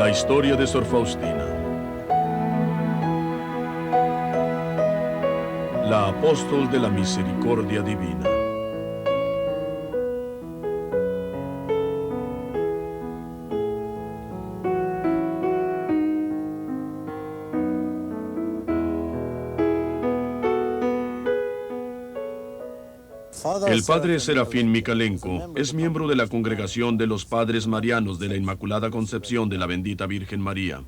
La historia de Sor Faustina. La apóstol de la misericordia divina. El padre Serafín Mikalenko es miembro de la Congregación de los Padres Marianos de la Inmaculada Concepción de la Bendita Virgen María.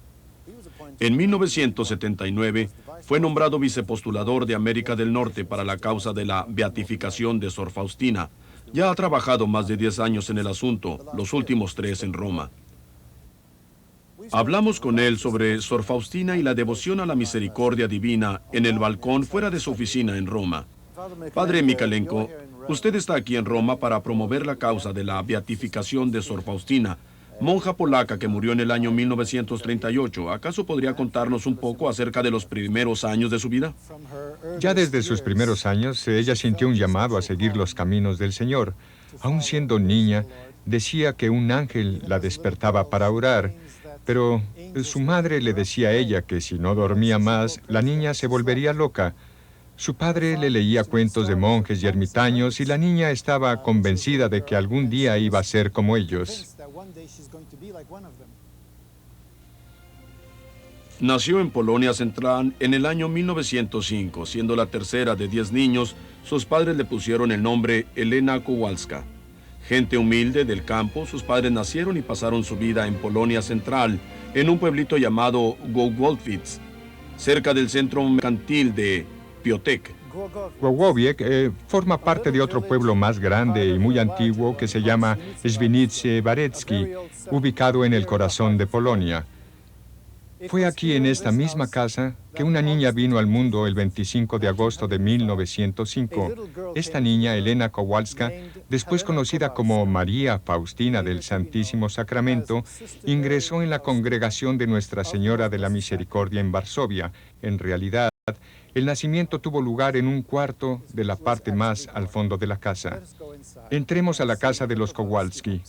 En 1979 fue nombrado vicepostulador de América del Norte para la causa de la beatificación de Sor Faustina. Ya ha trabajado más de 10 años en el asunto, los últimos 3 en Roma. Hablamos con él sobre Sor Faustina y la devoción a la misericordia divina en el balcón fuera de su oficina en Roma. Padre Mikalenko, usted está aquí en Roma para promover la causa de la beatificación de Sor Faustina, monja polaca que murió en el año 1938. ¿Acaso podría contarnos un poco acerca de los primeros años de su vida? Ya desde sus primeros años, ella sintió un llamado a seguir los caminos del Señor. Aún siendo niña, decía que un ángel la despertaba para orar, pero su madre le decía a ella que si no dormía más, la niña se volvería loca. Su padre le leía cuentos de monjes y ermitaños y la niña estaba convencida de que algún día iba a ser como ellos. Nació en Polonia Central en el año 1905. Siendo la tercera de 10 niños, sus padres le pusieron el nombre Elena Kowalska. Gente humilde del campo, sus padres nacieron y pasaron su vida en Polonia Central, en un pueblito llamado Głogowiec, cerca del centro mercantil de Piotek. Głogowiec forma parte de otro pueblo más grande y muy antiguo que se llama Świnice Warecki, ubicado en el corazón de Polonia. Fue aquí en esta misma casa que una niña vino al mundo el 25 de agosto de 1905. Esta niña, Elena Kowalska, después conocida como María Faustina del Santísimo Sacramento, ingresó en la congregación de Nuestra Señora de la Misericordia en Varsovia. En realidad, el nacimiento tuvo lugar en un cuarto de la parte más al fondo de la casa. Entremos a la casa de los Kowalski.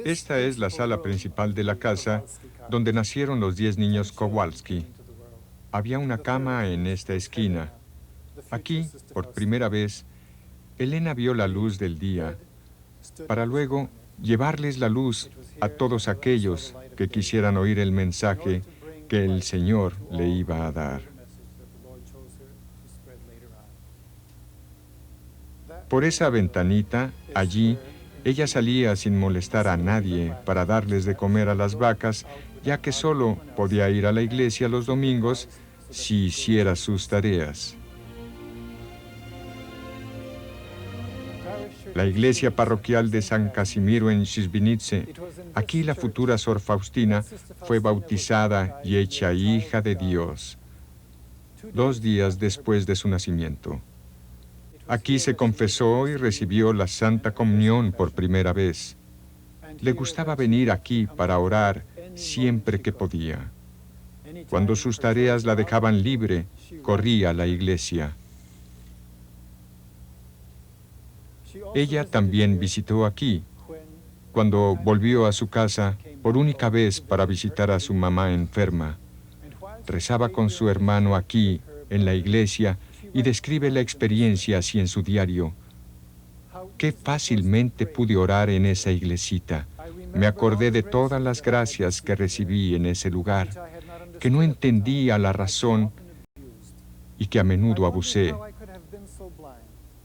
Esta es la sala principal de la casa, donde nacieron los 10 niños Kowalski. Había una cama en esta esquina. Aquí, por primera vez, Elena vio la luz del día, para luego llevarles la luz a todos aquellos que quisieran oír el mensaje que el Señor le iba a dar. Por esa ventanita, allí, ella salía sin molestar a nadie para darles de comer a las vacas, ya que solo podía ir a la iglesia los domingos si hiciera sus tareas. La iglesia parroquial de San Casimiro en Świnice, aquí la futura Sor Faustina fue bautizada y hecha hija de Dios, 2 días después de su nacimiento. Aquí se confesó y recibió la Santa Comunión por primera vez. Le gustaba venir aquí para orar siempre que podía. Cuando sus tareas la dejaban libre, corría a la iglesia. Ella también visitó aquí, cuando volvió a su casa por única vez para visitar a su mamá enferma. Rezaba con su hermano aquí, en la iglesia, y describe la experiencia así en su diario. Qué fácilmente pude orar en esa iglesita. Me acordé de todas las gracias que recibí en ese lugar, que no entendía la razón y que a menudo abusé.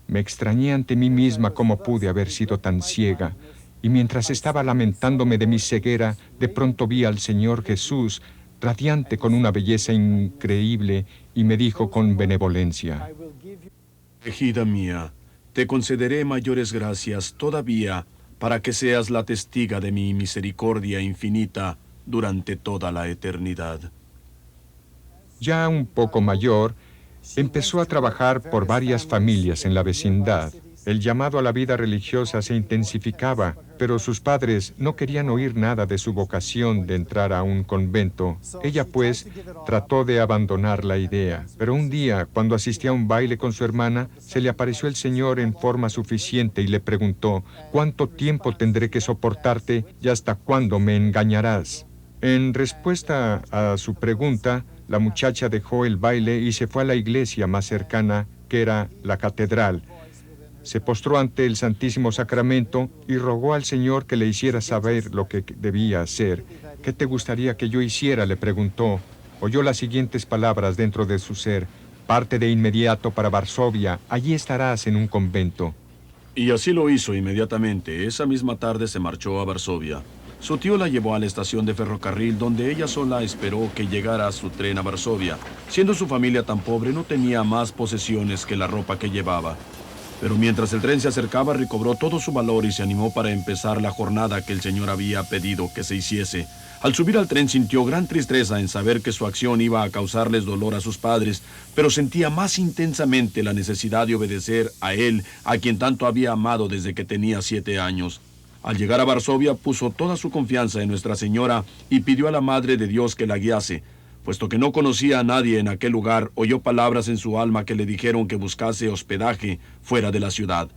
Me extrañé ante mí misma cómo pude haber sido tan ciega, y mientras estaba lamentándome de mi ceguera, de pronto vi al Señor Jesús, radiante con una belleza increíble, y me dijo con benevolencia: Ejida mía, te concederé mayores gracias todavía para que seas la testiga de mi misericordia infinita durante toda la eternidad. Ya un poco mayor, empezó a trabajar por varias familias en la vecindad. El llamado a la vida religiosa se intensificaba pero sus padres no querían oír nada de su vocación de entrar a un convento. Ella, pues, trató de abandonar la idea, pero un día, cuando asistía a un baile con su hermana, se le apareció el Señor en forma suficiente y le preguntó: «¿Cuánto tiempo tendré que soportarte y hasta cuándo me engañarás?». En respuesta a su pregunta, la muchacha dejó el baile y se fue a la iglesia más cercana, que era la catedral. Se postró ante el Santísimo Sacramento y rogó al Señor que le hiciera saber lo que debía hacer. «¿Qué te gustaría que yo hiciera?», le preguntó. Oyó las siguientes palabras dentro de su ser: «Parte de inmediato para Varsovia, allí estarás en un convento». Y así lo hizo inmediatamente. Esa misma tarde se marchó a Varsovia. Su tío la llevó a la estación de ferrocarril, donde ella sola esperó que llegara su tren a Varsovia. Siendo su familia tan pobre, no tenía más posesiones que la ropa que llevaba. Pero mientras el tren se acercaba, recobró todo su valor y se animó para empezar la jornada que el Señor había pedido que se hiciese. Al subir al tren sintió gran tristeza en saber que su acción iba a causarles dolor a sus padres, pero sentía más intensamente la necesidad de obedecer a él, a quien tanto había amado desde que tenía 7 años. Al llegar a Varsovia, puso toda su confianza en Nuestra Señora y pidió a la Madre de Dios que la guiase. Puesto que no conocía a nadie en aquel lugar, oyó palabras en su alma que le dijeron que buscase hospedaje fuera de la ciudad.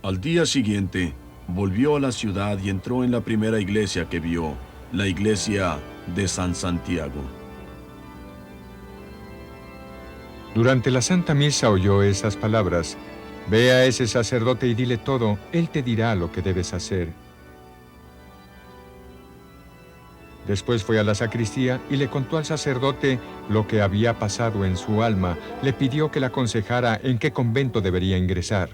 Al día siguiente, volvió a la ciudad y entró en la primera iglesia que vio, la iglesia de San Santiago. Durante la Santa Misa oyó esas palabras: «Ve a ese sacerdote y dile todo, él te dirá lo que debes hacer». Después fue a la sacristía y le contó al sacerdote lo que había pasado en su alma. Le pidió que le aconsejara en qué convento debería ingresar.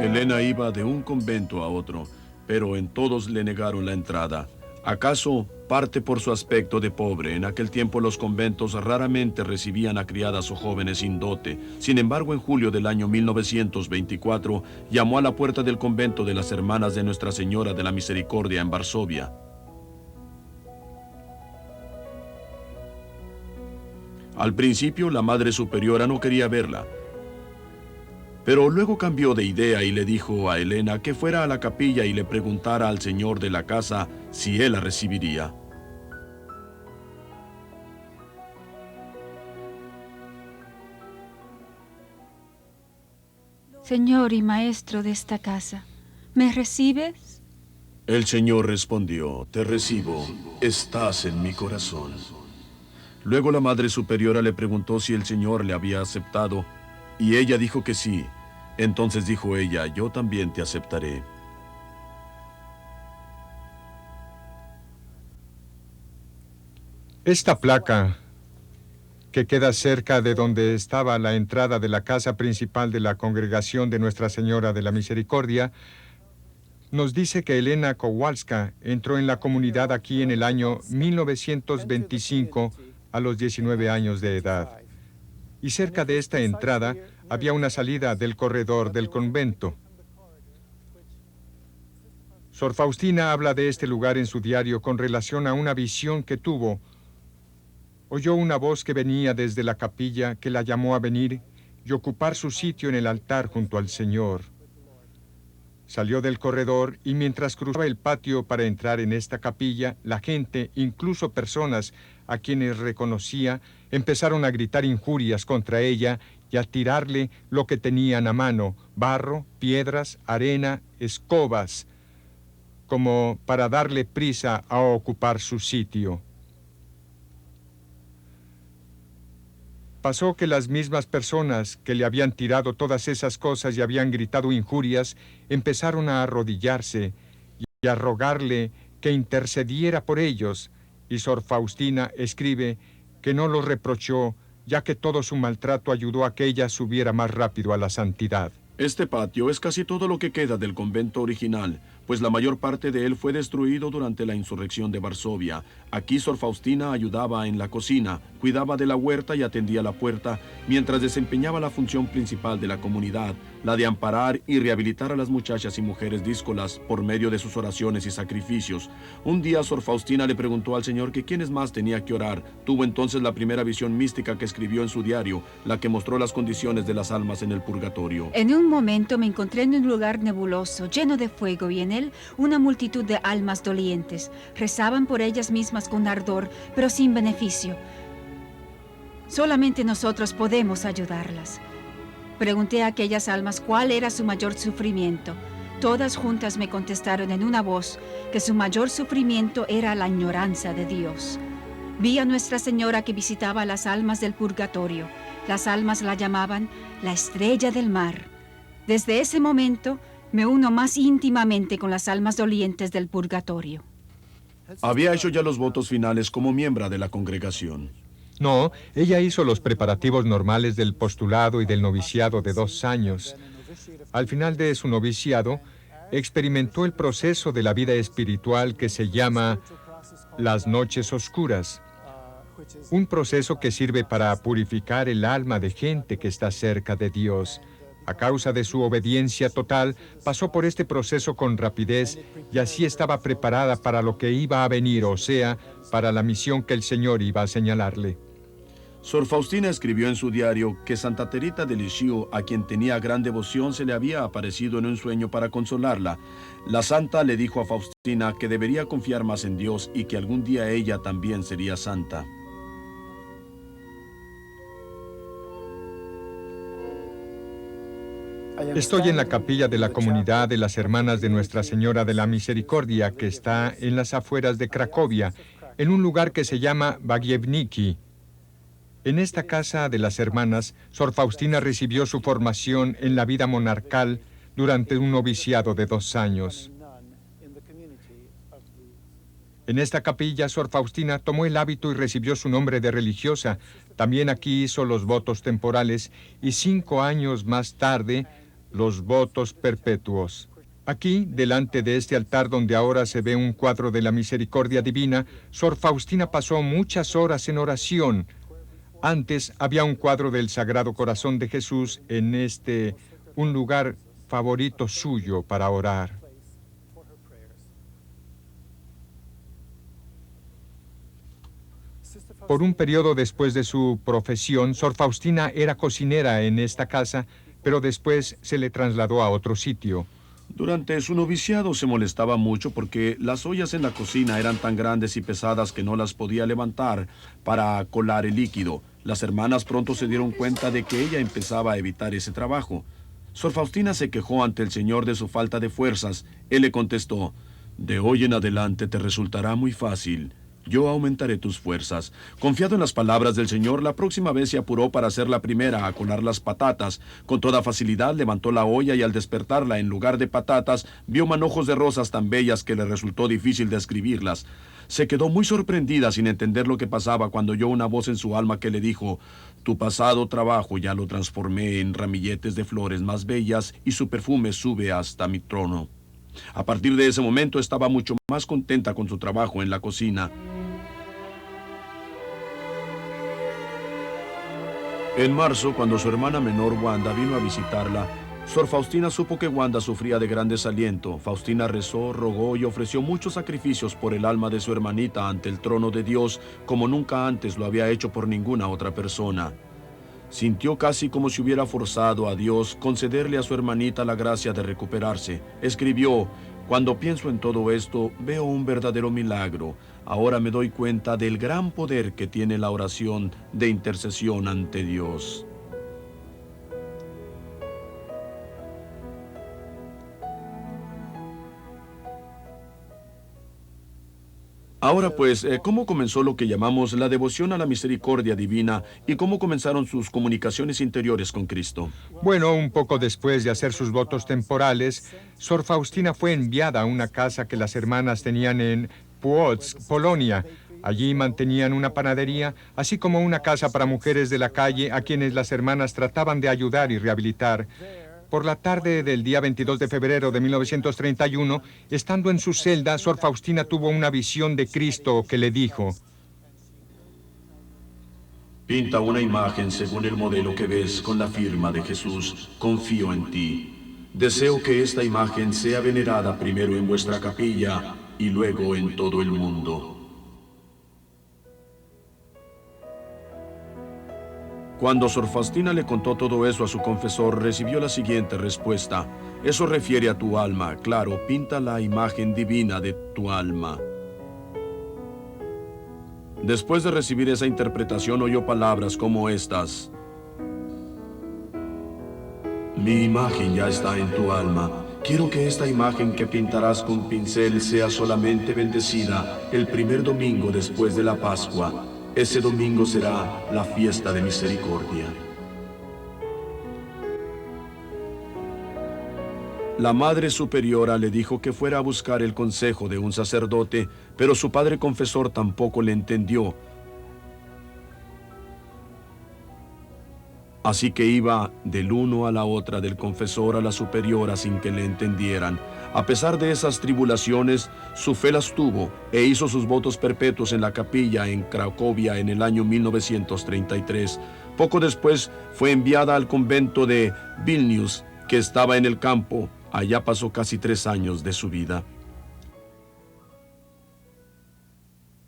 Elena iba de un convento a otro, pero en todos le negaron la entrada. ¿Acaso parte por su aspecto de pobre? En aquel tiempo los conventos raramente recibían a criadas o jóvenes sin dote. Sin embargo, en julio del año 1924, llamó a la puerta del convento de las Hermanas de Nuestra Señora de la Misericordia en Varsovia. Al principio, la Madre Superiora no quería verla, pero luego cambió de idea y le dijo a Elena que fuera a la capilla y le preguntara al señor de la casa si él la recibiría. Señor y maestro de esta casa, ¿me recibes? El señor respondió: «Te recibo, estás en mi corazón». Luego la Madre Superiora le preguntó si el señor le había aceptado, y ella dijo que sí. Entonces dijo ella: «Yo también te aceptaré». Esta placa, que queda cerca de donde estaba la entrada de la casa principal de la congregación de Nuestra Señora de la Misericordia, nos dice que Elena Kowalska entró en la comunidad aquí en el año 1925 a los 19 años de edad. Y cerca de esta entrada había una salida del corredor del convento. Sor Faustina habla de este lugar en su diario con relación a una visión que tuvo. Oyó una voz que venía desde la capilla que la llamó a venir y ocupar su sitio en el altar junto al Señor. Salió del corredor y mientras cruzaba el patio para entrar en esta capilla, la gente, incluso personas a quienes reconocía, empezaron a gritar injurias contra ella y a tirarle lo que tenían a mano: barro, piedras, arena, escobas, como para darle prisa a ocupar su sitio. Pasó que las mismas personas que le habían tirado todas esas cosas y habían gritado injurias, empezaron a arrodillarse y a rogarle que intercediera por ellos, y Sor Faustina escribe que no los reprochó, ya que todo su maltrato ayudó a que ella subiera más rápido a la santidad. Este patio es casi todo lo que queda del convento original, pues la mayor parte de él fue destruido durante la insurrección de Varsovia. Aquí Sor Faustina ayudaba en la cocina, cuidaba de la huerta y atendía la puerta, mientras desempeñaba la función principal de la comunidad, la de amparar y rehabilitar a las muchachas y mujeres díscolas por medio de sus oraciones y sacrificios. Un día Sor Faustina le preguntó al Señor que quiénes más tenía que orar. Tuvo entonces la primera visión mística que escribió en su diario, la que mostró las condiciones de las almas en el purgatorio. En un momento me encontré en un lugar nebuloso, lleno de fuego, y en él una multitud de almas dolientes. Rezaban por ellas mismas con ardor, pero sin beneficio. Solamente nosotros podemos ayudarlas. Pregunté a aquellas almas cuál era su mayor sufrimiento. Todas juntas me contestaron en una voz que su mayor sufrimiento era la ignorancia de Dios. Vi a Nuestra Señora que visitaba a las almas del purgatorio. Las almas la llamaban la estrella del mar. Desde ese momento me uno más íntimamente con las almas dolientes del purgatorio. Había hecho ya los votos finales como miembro de la congregación. No, ella hizo los preparativos normales del postulado y del noviciado de 2 años. Al final de su noviciado, experimentó el proceso de la vida espiritual que se llama las noches oscuras. Un proceso que sirve para purificar el alma de gente que está cerca de Dios. A causa de su obediencia total, pasó por este proceso con rapidez y así estaba preparada para lo que iba a venir, o sea, para la misión que el Señor iba a señalarle. Sor Faustina escribió en su diario que Santa Teresa de Lisieux, a quien tenía gran devoción, se le había aparecido en un sueño para consolarla. La santa le dijo a Faustina que debería confiar más en Dios y que algún día ella también sería santa. Estoy en la capilla de la comunidad de las Hermanas de Nuestra Señora de la Misericordia, que está en las afueras de Cracovia, en un lugar que se llama Bagievniki. En esta casa de las hermanas, Sor Faustina recibió su formación en la vida monarcal durante un noviciado de 2 años. En esta capilla, Sor Faustina tomó el hábito y recibió su nombre de religiosa. También aquí hizo los votos temporales y 5 años más tarde, los votos perpetuos. Aquí, delante de este altar donde ahora se ve un cuadro de la Misericordia Divina, Sor Faustina pasó muchas horas en oración. Antes había un cuadro del Sagrado Corazón de Jesús en un lugar favorito suyo para orar. Por un periodo después de su profesión, Sor Faustina era cocinera en esta casa, pero después se le trasladó a otro sitio. Durante su noviciado se molestaba mucho porque las ollas en la cocina eran tan grandes y pesadas que no las podía levantar para colar el líquido. Las hermanas pronto se dieron cuenta de que ella empezaba a evitar ese trabajo. Sor Faustina se quejó ante el Señor de su falta de fuerzas. Él le contestó: «De hoy en adelante te resultará muy fácil. Yo aumentaré tus fuerzas». Confiado en las palabras del Señor, la próxima vez se apuró para ser la primera a colar las patatas. Con toda facilidad levantó la olla y al despertarla, en lugar de patatas, vio manojos de rosas tan bellas que le resultó difícil describirlas. Se quedó muy sorprendida sin entender lo que pasaba cuando oyó una voz en su alma que le dijo: «Tu pasado trabajo ya lo transformé en ramilletes de flores más bellas y su perfume sube hasta mi trono». A partir de ese momento estaba mucho más contenta con su trabajo en la cocina. En marzo, cuando su hermana menor Wanda vino a visitarla, Sor Faustina supo que Wanda sufría de gran desaliento. Faustina rezó, rogó y ofreció muchos sacrificios por el alma de su hermanita ante el trono de Dios, como nunca antes lo había hecho por ninguna otra persona. Sintió casi como si hubiera forzado a Dios concederle a su hermanita la gracia de recuperarse. Escribió: «Cuando pienso en todo esto, veo un verdadero milagro. Ahora me doy cuenta del gran poder que tiene la oración de intercesión ante Dios». Ahora pues, ¿cómo comenzó lo que llamamos la devoción a la misericordia divina y cómo comenzaron sus comunicaciones interiores con Cristo? Bueno, un poco después de hacer sus votos temporales, Sor Faustina fue enviada a una casa que las hermanas tenían en Płock, Polonia. Allí mantenían una panadería, así como una casa para mujeres de la calle a quienes las hermanas trataban de ayudar y rehabilitar. Por la tarde del día 22 de febrero de 1931, estando en su celda, Sor Faustina tuvo una visión de Cristo que le dijo: Pinta una imagen según el modelo que ves con la firma de Jesús. Confío en ti. Deseo que esta imagen sea venerada primero en vuestra capilla y luego en todo el mundo. Cuando Sor Faustina le contó todo eso a su confesor, recibió la siguiente respuesta. Eso refiere a tu alma. Claro, pinta la imagen divina de tu alma. Después de recibir esa interpretación, oyó palabras como estas. Mi imagen ya está en tu alma. Quiero que esta imagen que pintarás con pincel sea solamente bendecida el primer domingo después de la Pascua. Ese domingo será la fiesta de misericordia. La Madre Superiora le dijo que fuera a buscar el consejo de un sacerdote, pero su padre confesor tampoco le entendió. Así que iba del uno a la otra, del confesor a la superiora, sin que le entendieran. A pesar de esas tribulaciones, su fe las tuvo e hizo sus votos perpetuos en la capilla en Cracovia en el año 1933. Poco después fue enviada al convento de Vilnius, que estaba en el campo. Allá pasó casi 3 años de su vida.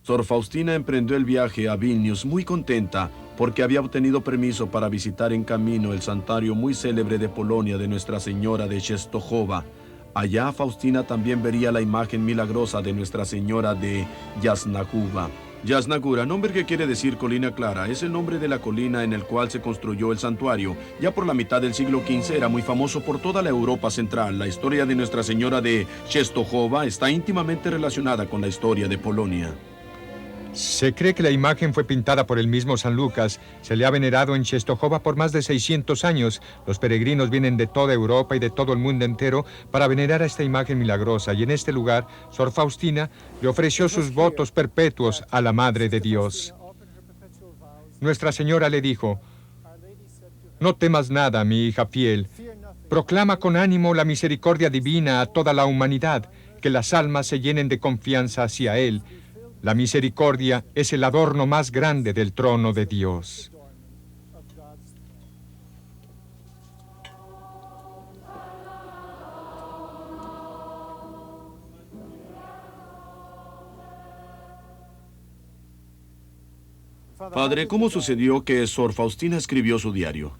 Sor Faustina emprendió el viaje a Vilnius muy contenta porque había obtenido permiso para visitar en camino el santuario muy célebre de Polonia de Nuestra Señora de Częstochowa. Allá Faustina también vería la imagen milagrosa de Nuestra Señora de Jasna Góra. Jasna Góra, nombre que quiere decir colina clara, es el nombre de la colina en el cual se construyó el santuario. Ya por la mitad del siglo XV era muy famoso por toda la Europa central. La historia de Nuestra Señora de Częstochowa está íntimamente relacionada con la historia de Polonia. Se cree que la imagen fue pintada por el mismo San Lucas. Se le ha venerado en Częstochowa por más de 600 años. Los peregrinos vienen de toda Europa y de todo el mundo entero para venerar a esta imagen milagrosa. Y en este lugar, Sor Faustina le ofreció sus votos perpetuos a la Madre de Dios. Nuestra Señora le dijo: no temas nada, mi hija fiel. Proclama con ánimo la misericordia divina a toda la humanidad, que las almas se llenen de confianza hacia Él. La misericordia es el adorno más grande del trono de Dios. Padre, ¿cómo sucedió que Sor Faustina escribió su diario?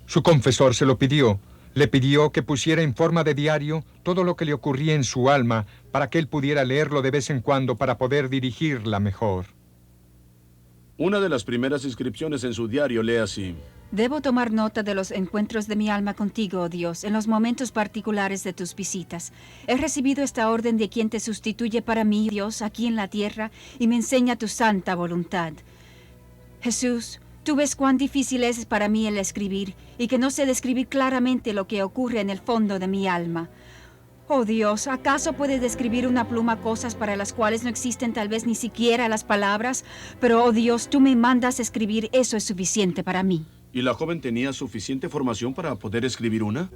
Su confesor se lo pidió. Le pidió que pusiera en forma de diario todo lo que le ocurría en su alma para que él pudiera leerlo de vez en cuando para poder dirigirla mejor. Una de las primeras inscripciones en su diario lee así. Debo tomar nota de los encuentros de mi alma contigo, oh Dios, en los momentos particulares de tus visitas. He recibido esta orden de quien te sustituye para mí, Dios, aquí en la tierra, y me enseña tu santa voluntad. Jesús, tú ves cuán difícil es para mí el escribir, y que no sé describir claramente lo que ocurre en el fondo de mi alma. Oh Dios, ¿acaso puede describir una pluma cosas para las cuales no existen tal vez ni siquiera las palabras? Pero, oh Dios, tú me mandas escribir, eso es suficiente para mí. ¿Y la joven tenía suficiente formación para poder escribir una?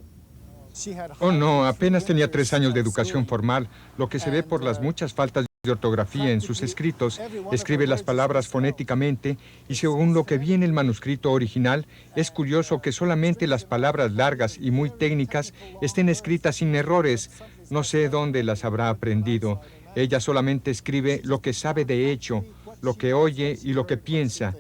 Oh no, apenas tenía 3 años de educación formal, lo que se ve por las muchas faltas de ortografía en sus escritos. Escribe las palabras fonéticamente y según lo que vi en el manuscrito original, es curioso que solamente las palabras largas y muy técnicas estén escritas sin errores. No sé dónde las habrá aprendido. Ella solamente escribe lo que sabe de hecho, lo que oye y lo que piensa.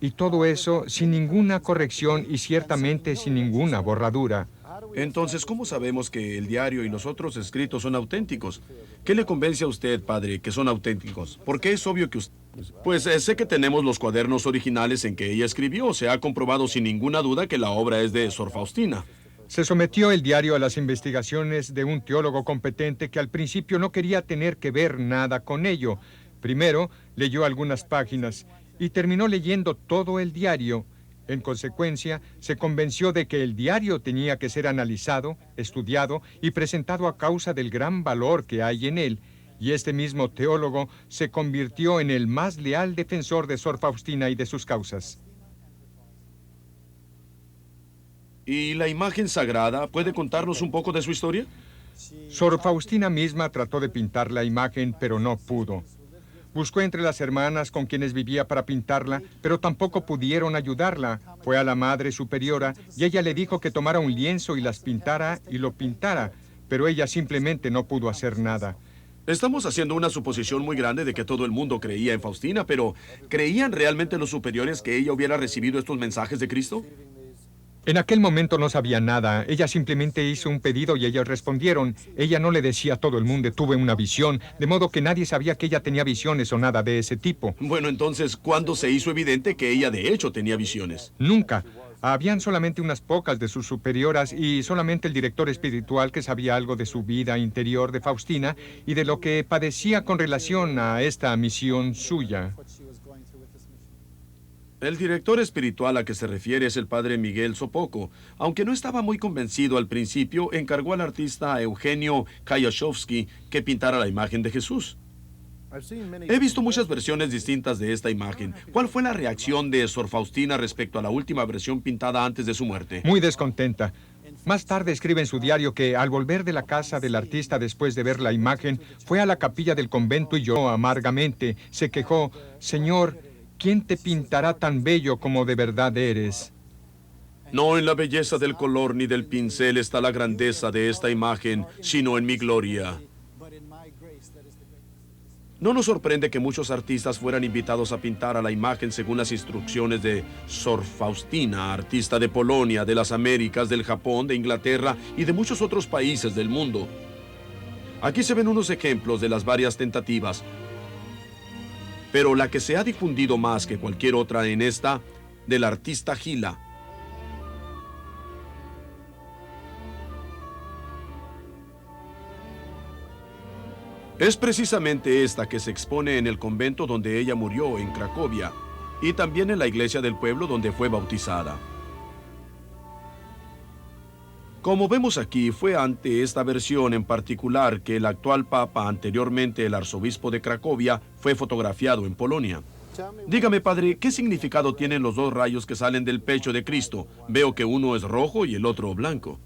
Y todo eso sin ninguna corrección y ciertamente sin ninguna borradura. Entonces, ¿cómo sabemos que el diario y los otros escritos son auténticos? ¿Qué le convence a usted, padre, que son auténticos? Porque es obvio que usted... Pues sé que tenemos los cuadernos originales en que ella escribió. Se ha comprobado sin ninguna duda que la obra es de Sor Faustina. Se sometió el diario a las investigaciones de un teólogo competente que al principio no quería tener que ver nada con ello. Primero leyó algunas páginas y terminó leyendo todo el diario. En consecuencia, se convenció de que el diario tenía que ser analizado, estudiado y presentado a causa del gran valor que hay en él, y este mismo teólogo se convirtió en el más leal defensor de Sor Faustina y de sus causas. ¿Y la imagen sagrada? ¿Puede contarnos un poco de su historia? Sor Faustina misma trató de pintar la imagen, pero no pudo. Buscó entre las hermanas con quienes vivía para pintarla, pero tampoco pudieron ayudarla. Fue a la Madre Superiora y ella le dijo que tomara un lienzo y las pintara y lo pintara, pero ella simplemente no pudo hacer nada. Estamos haciendo una suposición muy grande de que todo el mundo creía en Faustina, pero ¿creían realmente los superiores que ella hubiera recibido estos mensajes de Cristo? En aquel momento no sabía nada. Ella simplemente hizo un pedido y ellos respondieron. Ella no le decía a todo el mundo, tuve una visión, de modo que nadie sabía que ella tenía visiones o nada de ese tipo. Bueno, entonces, ¿cuándo se hizo evidente que ella de hecho tenía visiones? Nunca. Habían solamente unas pocas de sus superioras y solamente el director espiritual que sabía algo de su vida interior de Faustina y de lo que padecía con relación a esta misión suya. El director espiritual a que se refiere es el padre Miguel Sopoco. Aunque no estaba muy convencido al principio, encargó al artista Eugenio Kayashowski que pintara la imagen de Jesús. He visto muchas versiones distintas de esta imagen. ¿Cuál fue la reacción de Sor Faustina respecto a la última versión pintada antes de su muerte? Muy descontenta. Más tarde escribe en su diario que al volver de la casa del artista después de ver la imagen, fue a la capilla del convento y lloró amargamente. Se quejó, Señor, ¿quién te pintará tan bello como de verdad eres? No en la belleza del color ni del pincel está la grandeza de esta imagen, sino en mi gloria. No nos sorprende que muchos artistas fueran invitados a pintar a la imagen según las instrucciones de Sor Faustina, artista de Polonia, de las Américas, del Japón, de Inglaterra y de muchos otros países del mundo. Aquí se ven unos ejemplos de las varias tentativas, pero la que se ha difundido más que cualquier otra en esta, del artista Gila. Es precisamente esta que se expone en el convento donde ella murió, en Cracovia, y también en la iglesia del pueblo donde fue bautizada. Como vemos aquí, fue ante esta versión en particular que el actual papa, anteriormente el arzobispo de Cracovia, fue fotografiado en Polonia. Dígame, padre, ¿qué significado tienen los dos rayos que salen del pecho de Cristo? Veo que uno es rojo y el otro blanco.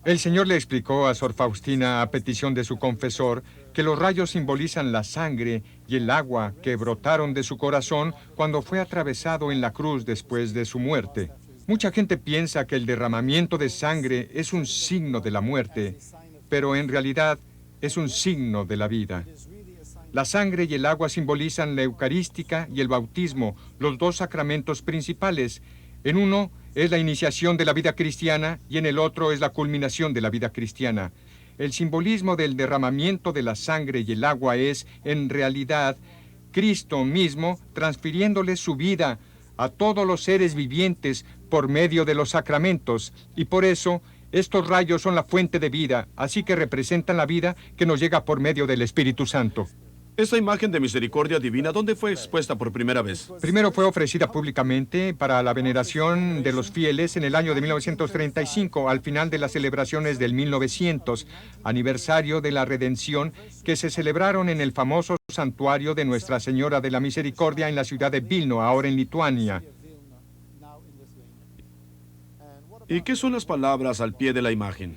El Señor le explicó a Sor Faustina, a petición de su confesor, que los rayos simbolizan la sangre y el agua que brotaron de su corazón cuando fue atravesado en la cruz después de su muerte. Mucha gente piensa que el derramamiento de sangre es un signo de la muerte, pero en realidad es un signo de la vida. La sangre y el agua simbolizan la Eucarística y el bautismo, los dos sacramentos principales. En uno es la iniciación de la vida cristiana y en el otro es la culminación de la vida cristiana. El simbolismo del derramamiento de la sangre y el agua es, en realidad, Cristo mismo transfiriéndole su vida a todos los seres vivientes por medio de los sacramentos, y por eso estos rayos son la fuente de vida, así que representan la vida que nos llega por medio del Espíritu Santo. Esta imagen de misericordia divina, ¿dónde fue expuesta por primera vez? Primero fue ofrecida públicamente para la veneración de los fieles en el año de 1935, al final de las celebraciones del 1900, aniversario de la redención, que se celebraron en el famoso santuario de Nuestra Señora de la Misericordia en la ciudad de Vilno, ahora en Lituania. ¿Y qué son las palabras al pie de la imagen?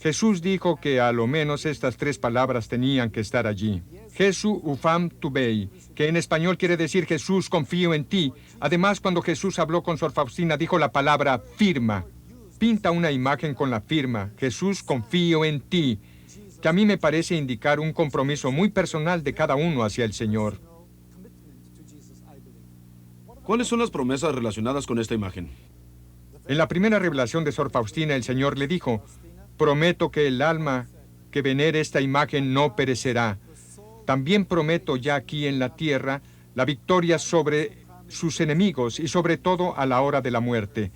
Jesús dijo que a lo menos estas tres palabras tenían que estar allí. Jesús ufam tubei, que en español quiere decir Jesús, confío en ti. Además, cuando Jesús habló con Sor Faustina, dijo la palabra firma. Pinta una imagen con la firma, Jesús, confío en ti, que a mí me parece indicar un compromiso muy personal de cada uno hacia el Señor. ¿Cuáles son las promesas relacionadas con esta imagen? En la primera revelación de Sor Faustina, el Señor le dijo, prometo que el alma que venere esta imagen no perecerá. También prometo ya aquí en la tierra la victoria sobre sus enemigos y sobre todo a la hora de la muerte.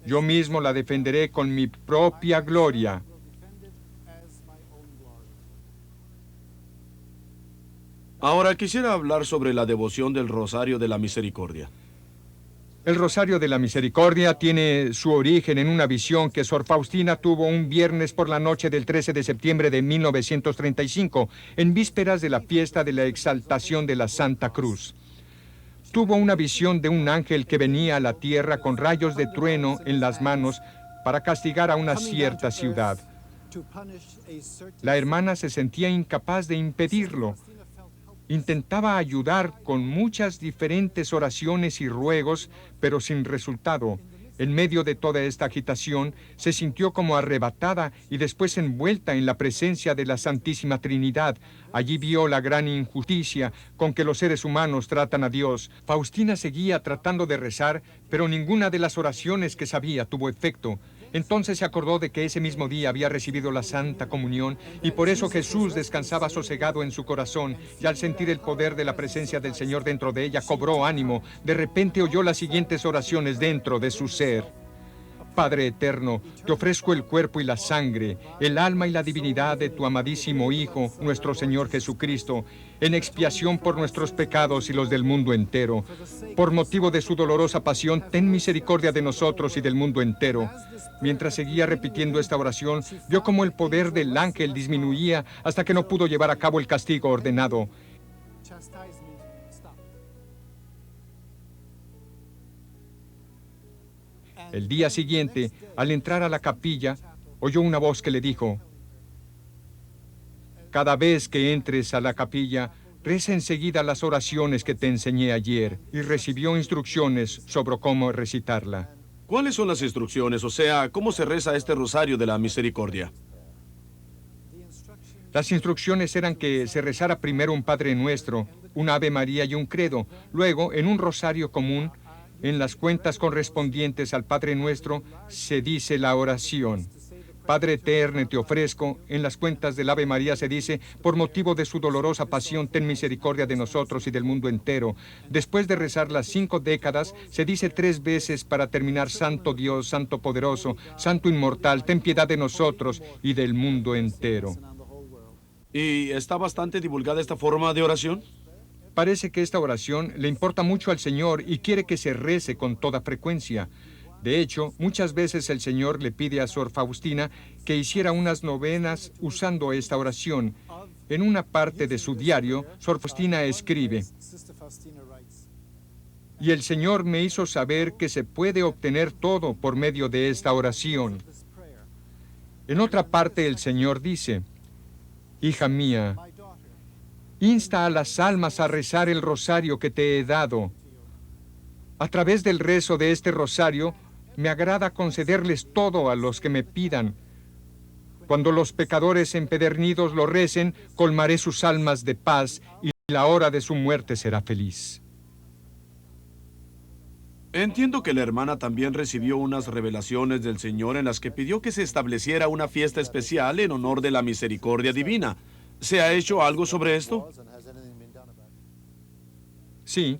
Yo mismo la defenderé con mi propia gloria. Ahora quisiera hablar sobre la devoción del Rosario de la Misericordia. El Rosario de la Misericordia tiene su origen en una visión que Sor Faustina tuvo un viernes por la noche del 13 de septiembre de 1935, en vísperas de la fiesta de la exaltación de la Santa Cruz. Tuvo una visión de un ángel que venía a la tierra con rayos de trueno en las manos para castigar a una cierta ciudad. La hermana se sentía incapaz de impedirlo. Intentaba ayudar con muchas diferentes oraciones y ruegos, pero sin resultado. En medio de toda esta agitación, se sintió como arrebatada y después envuelta en la presencia de la Santísima Trinidad. Allí vio la gran injusticia con que los seres humanos tratan a Dios. Faustina seguía tratando de rezar, pero ninguna de las oraciones que sabía tuvo efecto. Entonces se acordó de que ese mismo día había recibido la Santa Comunión y por eso Jesús descansaba sosegado en su corazón, y al sentir el poder de la presencia del Señor dentro de ella, cobró ánimo. De repente oyó las siguientes oraciones dentro de su ser. Padre eterno, te ofrezco el cuerpo y la sangre, el alma y la divinidad de tu amadísimo Hijo, nuestro Señor Jesucristo, en expiación por nuestros pecados y los del mundo entero. Por motivo de su dolorosa pasión, ten misericordia de nosotros y del mundo entero. Mientras seguía repitiendo esta oración, vio cómo el poder del ángel disminuía hasta que no pudo llevar a cabo el castigo ordenado. El día siguiente, al entrar a la capilla, oyó una voz que le dijo: cada vez que entres a la capilla, reza enseguida las oraciones que te enseñé ayer, y recibió instrucciones sobre cómo recitarla. ¿Cuáles son las instrucciones? O sea, ¿cómo se reza este rosario de la misericordia? Las instrucciones eran que se rezara primero un Padre Nuestro, un Ave María y un credo. Luego, en un rosario común, en las cuentas correspondientes al Padre Nuestro, se dice la oración: Padre eterno, te ofrezco. En las cuentas del Ave María se dice: por motivo de su dolorosa pasión, ten misericordia de nosotros y del mundo entero. Después de rezar las 5 décadas, se dice 3 veces para terminar: Santo Dios, Santo Poderoso, Santo Inmortal, ten piedad de nosotros y del mundo entero. ¿Y está bastante divulgada esta forma de oración? Parece que esta oración le importa mucho al Señor y quiere que se rece con toda frecuencia. De hecho, muchas veces el Señor le pide a Sor Faustina que hiciera unas novenas usando esta oración. En una parte de su diario, Sor Faustina escribe: y el Señor me hizo saber que se puede obtener todo por medio de esta oración. En otra parte el Señor dice: hija mía, insta a las almas a rezar el rosario que te he dado. A través del rezo de este rosario, me agrada concederles todo a los que me pidan. Cuando los pecadores empedernidos lo recen, colmaré sus almas de paz y la hora de su muerte será feliz. Entiendo que la hermana también recibió unas revelaciones del Señor en las que pidió que se estableciera una fiesta especial en honor de la misericordia divina. ¿Se ha hecho algo sobre esto? Sí.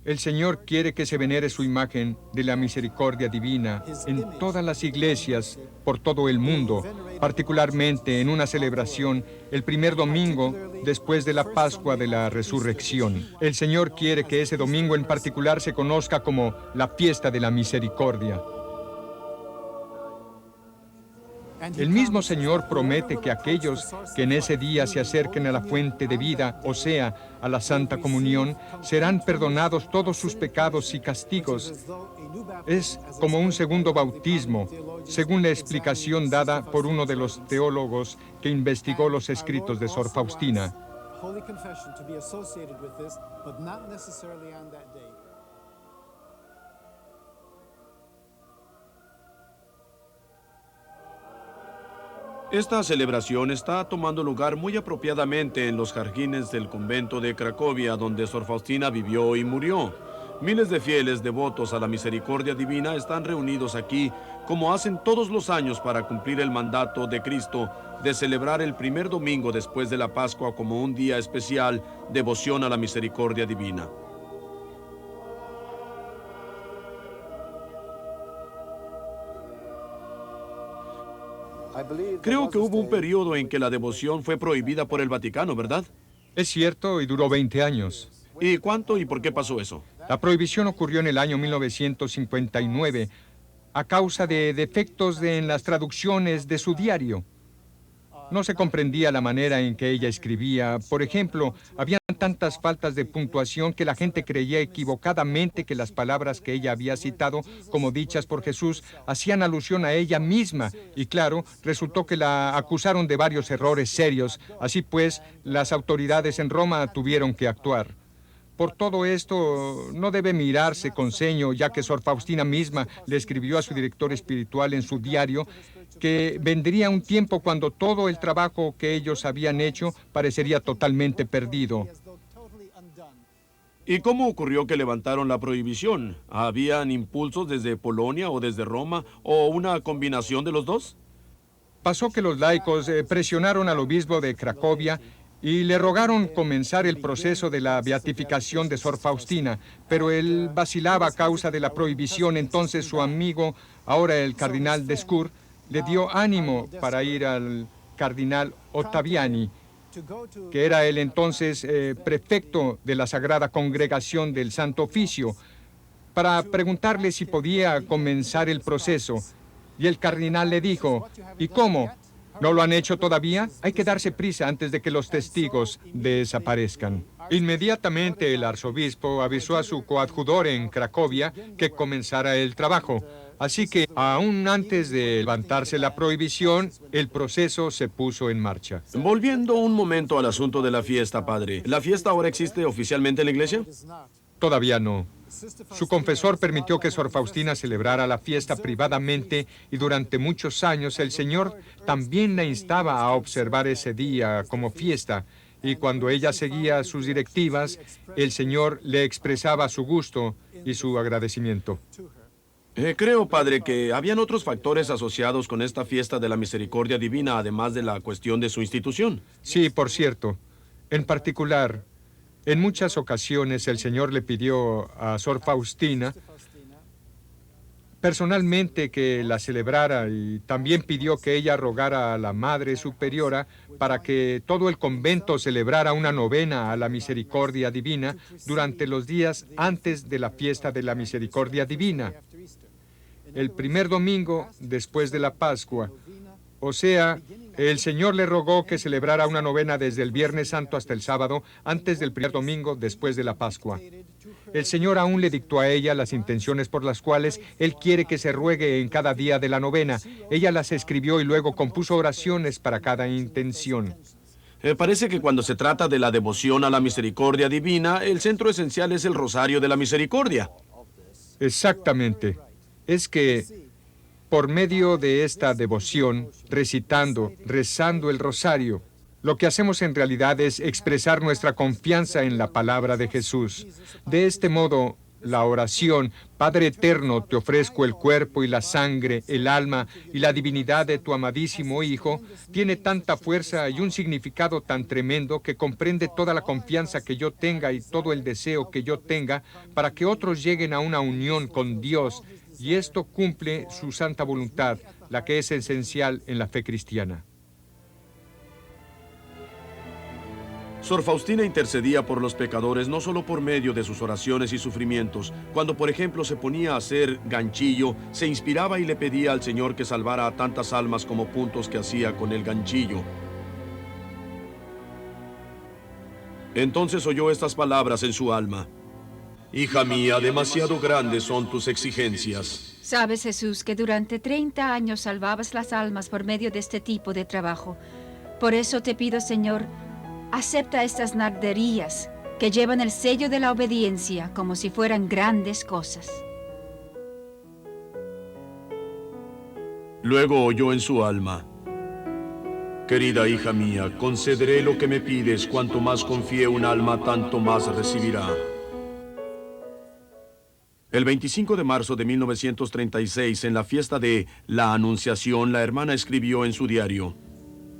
El Señor quiere que se venere su imagen de la misericordia divina en todas las iglesias por todo el mundo, particularmente en una celebración el primer domingo después de la Pascua de la Resurrección. El Señor quiere que ese domingo en particular se conozca como la fiesta de la misericordia. El mismo Señor promete que aquellos que en ese día se acerquen a la fuente de vida, o sea, a la Santa Comunión, serán perdonados todos sus pecados y castigos. Es como un segundo bautismo, según la explicación dada por uno de los teólogos que investigó los escritos de Sor Faustina. Esta celebración está tomando lugar muy apropiadamente en los jardines del convento de Cracovia, donde Sor Faustina vivió y murió. Miles de fieles devotos a la misericordia divina están reunidos aquí, como hacen todos los años, para cumplir el mandato de Cristo de celebrar el primer domingo después de la Pascua como un día especial, devoción a la misericordia divina. Creo que hubo un periodo en que la devoción fue prohibida por el Vaticano, ¿verdad? Es cierto, y duró 20 años. ¿Y cuánto y por qué pasó eso? La prohibición ocurrió en el año 1959 a causa de defectos en las traducciones de su diario. No se comprendía la manera en que ella escribía. Por ejemplo, habían tantas faltas de puntuación que la gente creía equivocadamente que las palabras que ella había citado como dichas por Jesús hacían alusión a ella misma. Y claro, resultó que la acusaron de varios errores serios. Así pues, las autoridades en Roma tuvieron que actuar. Por todo esto, no debe mirarse con ceño, ya que Sor Faustina misma le escribió a su director espiritual en su diario que vendría un tiempo cuando todo el trabajo que ellos habían hecho parecería totalmente perdido. ¿Y cómo ocurrió que levantaron la prohibición? ¿Habían impulsos desde Polonia o desde Roma, o una combinación de los dos? Pasó que los laicos presionaron al obispo de Cracovia y le rogaron comenzar el proceso de la beatificación de Sor Faustina, pero él vacilaba a causa de la prohibición. Entonces su amigo, ahora el cardenal Descours, le dio ánimo para ir al cardenal Ottaviani, que era el entonces prefecto de la Sagrada Congregación del Santo Oficio, para preguntarle si podía comenzar el proceso. Y el cardenal le dijo: ¿y cómo? ¿No lo han hecho todavía? Hay que darse prisa antes de que los testigos desaparezcan. Inmediatamente el arzobispo avisó a su coadjutor en Cracovia que comenzara el trabajo. Así que, aún antes de levantarse la prohibición, el proceso se puso en marcha. Volviendo un momento al asunto de la fiesta, padre. ¿La fiesta ahora existe oficialmente en la iglesia? Todavía no. Su confesor permitió que Sor Faustina celebrara la fiesta privadamente y durante muchos años el Señor también la instaba a observar ese día como fiesta. Y cuando ella seguía sus directivas, el Señor le expresaba su gusto y su agradecimiento. Creo, padre, que habían otros factores asociados con esta fiesta de la misericordia divina, además de la cuestión de su institución. Sí, por cierto. En particular, en muchas ocasiones el Señor le pidió a Sor Faustina personalmente que la celebrara, y también pidió que ella rogara a la Madre Superiora para que todo el convento celebrara una novena a la misericordia divina durante los días antes de la fiesta de la misericordia divina, el primer domingo después de la Pascua. O sea, el Señor le rogó que celebrara una novena desde el Viernes Santo hasta el sábado, antes del primer domingo después de la Pascua. El Señor aún le dictó a ella las intenciones por las cuales Él quiere que se ruegue en cada día de la novena. Ella las escribió y luego compuso oraciones para cada intención. Parece que cuando se trata de la devoción a la misericordia divina, el centro esencial es el Rosario de la Misericordia. Exactamente. Es que por medio de esta devoción, rezando el rosario, lo que hacemos en realidad es expresar nuestra confianza en la palabra de Jesús. De este modo, la oración: Padre eterno, te ofrezco el cuerpo y la sangre, el alma y la divinidad de tu amadísimo Hijo, tiene tanta fuerza y un significado tan tremendo que comprende toda la confianza que yo tenga y todo el deseo que yo tenga para que otros lleguen a una unión con Dios, y esto cumple su santa voluntad, la que es esencial en la fe cristiana. Sor Faustina intercedía por los pecadores no solo por medio de sus oraciones y sufrimientos. Cuando, por ejemplo, se ponía a hacer ganchillo, se inspiraba y le pedía al Señor que salvara a tantas almas como puntos que hacía con el ganchillo. Entonces oyó estas palabras en su alma: Hija mía, demasiado grandes son tus exigencias. Sabes, Jesús, que durante 30 años salvabas las almas por medio de este tipo de trabajo. Por eso te pido, Señor, acepta estas narderías que llevan el sello de la obediencia como si fueran grandes cosas. Luego oyó en su alma: Querida hija mía, concederé lo que me pides. Cuanto más confíe un alma, tanto más recibirá. El 25 de marzo de 1936, en la fiesta de la Anunciación, la hermana escribió en su diario: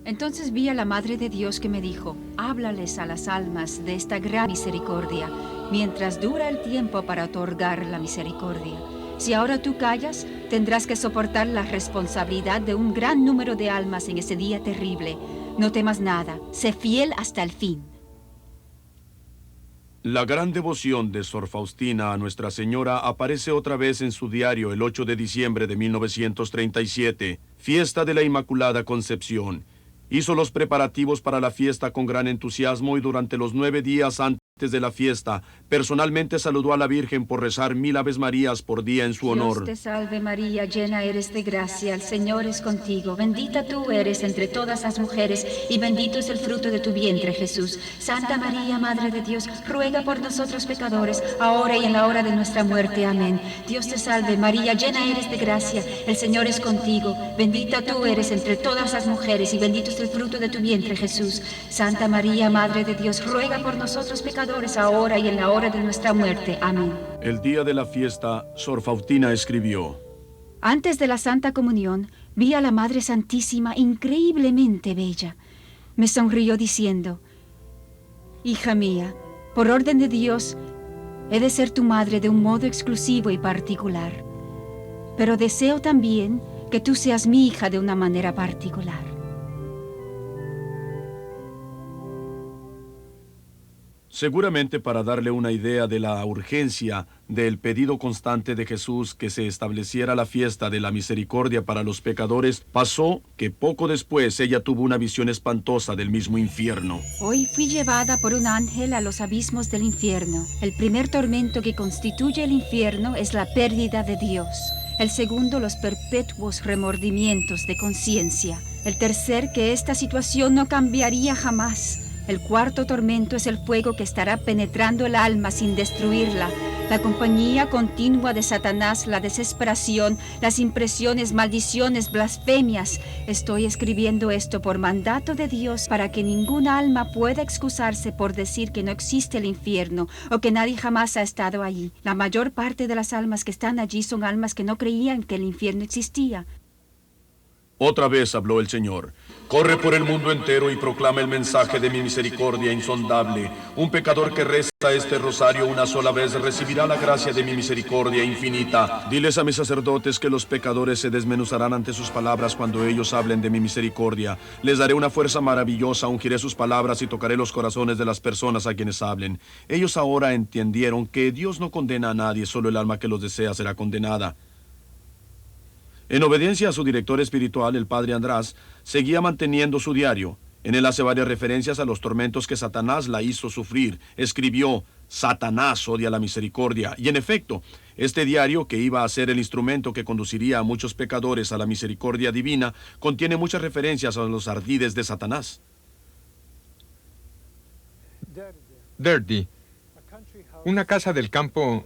Entonces vi a la Madre de Dios que me dijo: háblales a las almas de esta gran misericordia, mientras dura el tiempo para otorgar la misericordia. Si ahora tú callas, tendrás que soportar la responsabilidad de un gran número de almas en ese día terrible. No temas nada, sé fiel hasta el fin. La gran devoción de Sor Faustina a Nuestra Señora aparece otra vez en su diario el 8 de diciembre de 1937, fiesta de la Inmaculada Concepción. Hizo los preparativos para la fiesta con gran entusiasmo y durante los 9 días antes de la fiesta, personalmente saludó a la Virgen por rezar 1000 Aves Marías por día en su honor. Dios te salve María, llena eres de gracia, el Señor es contigo. Bendita tú eres entre todas las mujeres y bendito es el fruto de tu vientre, Jesús. Santa María, Madre de Dios, ruega por nosotros pecadores, ahora y en la hora de nuestra muerte. Amén. Dios te salve María, llena eres de gracia, el Señor es contigo. Bendita tú eres entre todas las mujeres y bendito es el fruto de tu vientre, Jesús. Santa María, Madre de Dios, ruega por nosotros pecadores, ahora y en la hora de nuestra muerte. Amén. El día de la fiesta, Sor Faustina escribió: Antes de la Santa Comunión, vi a la Madre Santísima increíblemente bella. Me sonrió diciendo: Hija mía, por orden de Dios, he de ser tu madre de un modo exclusivo y particular. Pero deseo también que tú seas mi hija de una manera particular. Seguramente para darle una idea de la urgencia del pedido constante de Jesús que se estableciera la fiesta de la misericordia para los pecadores, pasó que poco después ella tuvo una visión espantosa del mismo infierno. Hoy fui llevada por un ángel a los abismos del infierno. El primer tormento que constituye el infierno es la pérdida de Dios. El segundo, los perpetuos remordimientos de conciencia. El tercer, que esta situación no cambiaría jamás. El cuarto tormento es el fuego que estará penetrando el alma sin destruirla. La compañía continua de Satanás, la desesperación, las impresiones, maldiciones, blasfemias. Estoy escribiendo esto por mandato de Dios para que ninguna alma pueda excusarse por decir que no existe el infierno o que nadie jamás ha estado allí. La mayor parte de las almas que están allí son almas que no creían que el infierno existía. Otra vez habló el Señor: corre por el mundo entero y proclama el mensaje de mi misericordia insondable. Un pecador que reza este rosario una sola vez recibirá la gracia de mi misericordia infinita. Diles a mis sacerdotes que los pecadores se desmenuzarán ante sus palabras cuando ellos hablen de mi misericordia. Les daré una fuerza maravillosa, ungiré sus palabras y tocaré los corazones de las personas a quienes hablen. Ellos ahora entendieron que Dios no condena a nadie, solo el alma que los desea será condenada. En obediencia a su director espiritual, el padre András, seguía manteniendo su diario. En él hace varias referencias a los tormentos que Satanás la hizo sufrir. Escribió: Satanás odia la misericordia. Y en efecto, este diario, que iba a ser el instrumento que conduciría a muchos pecadores a la misericordia divina, contiene muchas referencias a los ardides de Satanás. Derdy, una casa del campo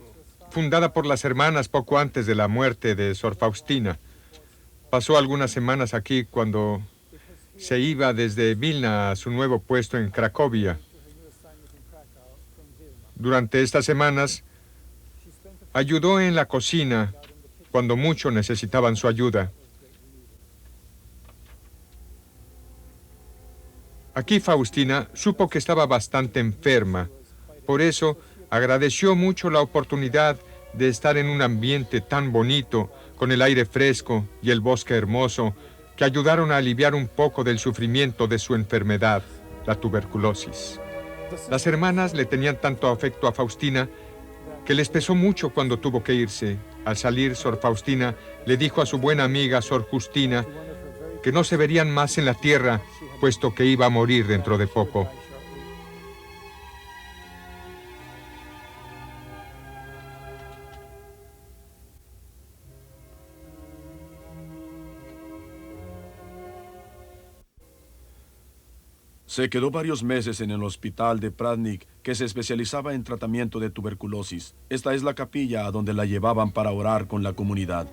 fundada por las hermanas poco antes de la muerte de Sor Faustina. Pasó algunas semanas aquí cuando se iba desde Vilna a su nuevo puesto en Cracovia. Durante estas semanas, ayudó en la cocina cuando mucho necesitaban su ayuda. Aquí Faustina supo que estaba bastante enferma. Por eso, agradeció mucho la oportunidad de estar en un ambiente tan bonito, con el aire fresco y el bosque hermoso, que ayudaron a aliviar un poco del sufrimiento de su enfermedad, la tuberculosis. Las hermanas le tenían tanto afecto a Faustina que les pesó mucho cuando tuvo que irse. Al salir, Sor Faustina le dijo a su buena amiga Sor Justina que no se verían más en la tierra, puesto que iba a morir dentro de poco. Se quedó varios meses en el hospital de Pratnik, que se especializaba en tratamiento de tuberculosis. Esta es la capilla a donde la llevaban para orar con la comunidad.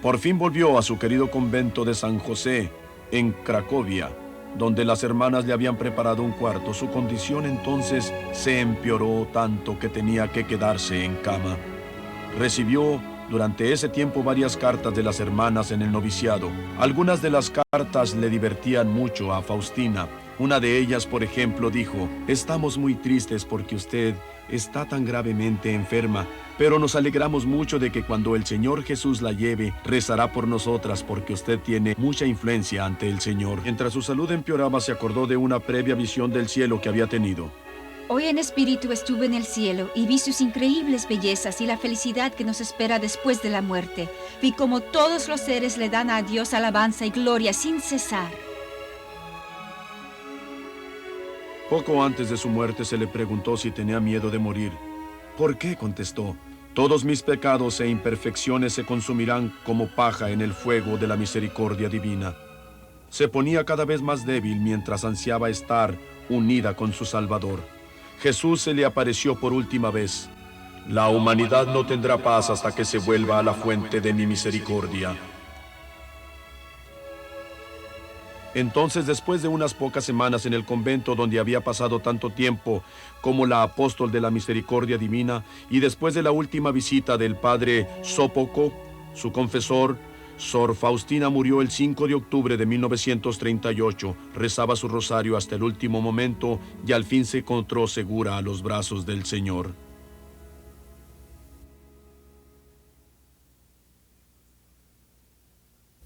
Por fin volvió a su querido convento de San José, en Cracovia, donde las hermanas le habían preparado un cuarto. Su condición entonces se empeoró tanto que tenía que quedarse en cama. Recibió durante ese tiempo varias cartas de las hermanas en el noviciado. Algunas de las cartas le divertían mucho a Faustina. Una de ellas, por ejemplo, dijo: estamos muy tristes porque usted está tan gravemente enferma, pero nos alegramos mucho de que cuando el Señor Jesús la lleve, rezará por nosotras porque usted tiene mucha influencia ante el Señor. Mientras su salud empeoraba, se acordó de una previa visión del cielo que había tenido. Hoy en espíritu estuve en el cielo y vi sus increíbles bellezas y la felicidad que nos espera después de la muerte. Vi cómo todos los seres le dan a Dios alabanza y gloria sin cesar. Poco antes de su muerte se le preguntó si tenía miedo de morir. ¿Por qué?, contestó. Todos mis pecados e imperfecciones se consumirán como paja en el fuego de la misericordia divina. Se ponía cada vez más débil mientras ansiaba estar unida con su Salvador. Jesús se le apareció por última vez. La humanidad no tendrá paz hasta que se vuelva a la fuente de mi misericordia. Entonces, después de unas pocas semanas en el convento donde había pasado tanto tiempo como la apóstol de la misericordia divina, y después de la última visita del padre Sópoco, su confesor, Sor Faustina murió el 5 de octubre de 1938. Rezaba su rosario hasta el último momento y al fin se encontró segura a los brazos del Señor.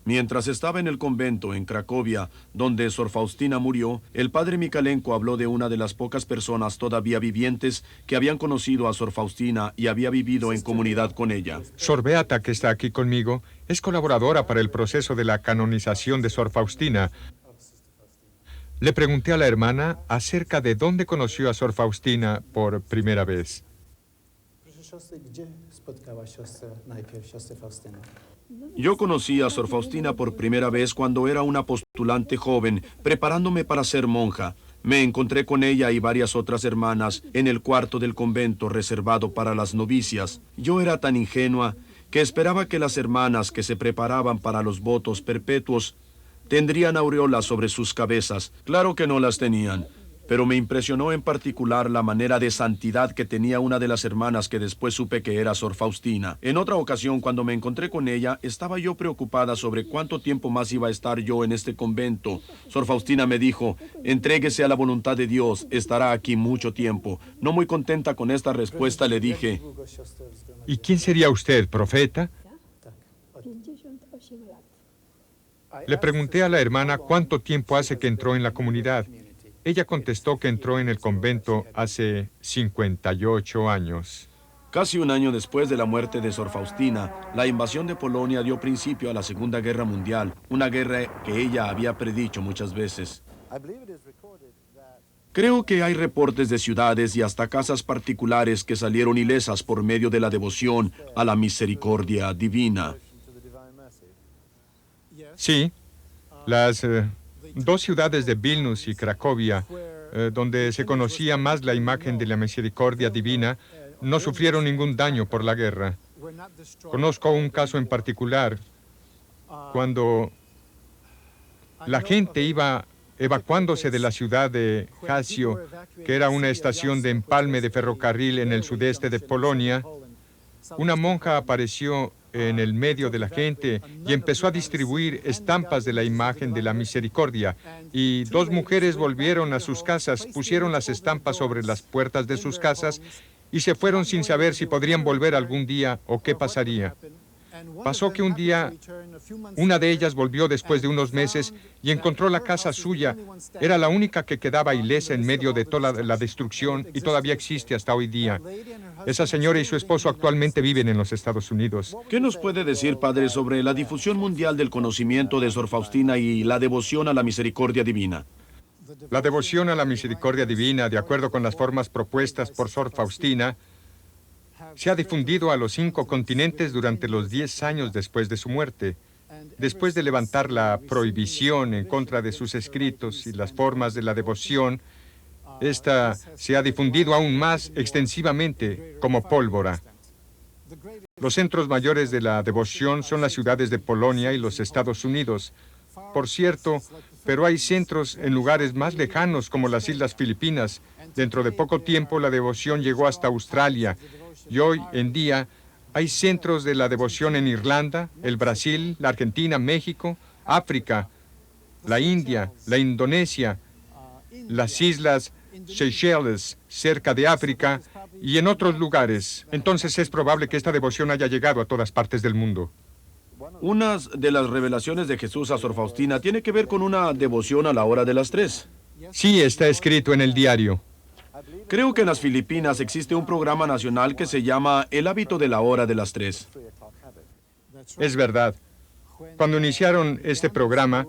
Mientras estaba en el convento en Cracovia, donde Sor Faustina murió, el padre Micalenko habló de una de las pocas personas todavía vivientes que habían conocido a Sor Faustina y había vivido en comunidad con ella. Sor Beata, que está aquí conmigo, es colaboradora para el proceso de la canonización de Sor Faustina. Le pregunté a la hermana acerca de dónde conoció a Sor Faustina por primera vez. Yo conocí a Sor Faustina por primera vez cuando era una postulante joven, preparándome para ser monja. Me encontré con ella y varias otras hermanas en el cuarto del convento reservado para las novicias. Yo era tan ingenua que esperaba que las hermanas que se preparaban para los votos perpetuos tendrían aureolas sobre sus cabezas. Claro que no las tenían, pero me impresionó en particular la manera de santidad que tenía una de las hermanas que después supe que era Sor Faustina. En otra ocasión, cuando me encontré con ella, estaba yo preocupada sobre cuánto tiempo más iba a estar yo en este convento. Sor Faustina me dijo, entréguese a la voluntad de Dios, estará aquí mucho tiempo. No muy contenta con esta respuesta, le dije, ¿y quién sería usted, profeta? Le pregunté a la hermana cuánto tiempo hace que entró en la comunidad. Ella contestó que entró en el convento hace 58 años. Casi un año después de la muerte de Sor Faustina, la invasión de Polonia dio principio a la Segunda Guerra Mundial, una guerra que ella había predicho muchas veces. Creo que hay reportes de ciudades y hasta casas particulares que salieron ilesas por medio de la devoción a la misericordia divina. Sí, las dos ciudades de Vilnius y Cracovia, donde se conocía más la imagen de la misericordia divina, no sufrieron ningún daño por la guerra. Conozco un caso en particular, cuando la gente iba evacuándose de la ciudad de Jasio, que era una estación de empalme de ferrocarril en el sudeste de Polonia. Una monja apareció en el medio de la gente y empezó a distribuir estampas de la imagen de la misericordia. Y dos mujeres volvieron a sus casas, pusieron las estampas sobre las puertas de sus casas y se fueron sin saber si podrían volver algún día o qué pasaría. Pasó que un día una de ellas volvió después de unos meses y encontró la casa suya. Era la única que quedaba ilesa en medio de toda la destrucción y todavía existe hasta hoy día. Esa señora y su esposo actualmente viven en los Estados Unidos. ¿Qué nos puede decir, padre, sobre la difusión mundial del conocimiento de Sor Faustina y la devoción a la misericordia divina? La devoción a la misericordia divina, de acuerdo con las formas propuestas por Sor Faustina, se ha difundido a los 5 continentes durante los 10 años después de su muerte. Después de levantar la prohibición en contra de sus escritos y las formas de la devoción, esta se ha difundido aún más extensivamente como pólvora. Los centros mayores de la devoción son las ciudades de Polonia y los Estados Unidos. Por cierto, pero hay centros en lugares más lejanos como las Islas Filipinas. Dentro de poco tiempo la devoción llegó hasta Australia. Y hoy en día hay centros de la devoción en Irlanda, el Brasil, la Argentina, México, África, la India, la Indonesia, las islas Seychelles, cerca de África, y en otros lugares. Entonces es probable que esta devoción haya llegado a todas partes del mundo. Una de las revelaciones de Jesús a Sor Faustina tiene que ver con una devoción a la hora de las 3. Sí, está escrito en el diario. Creo que en las Filipinas existe un programa nacional que se llama El hábito de la hora de las 3. Es verdad. Cuando iniciaron este programa,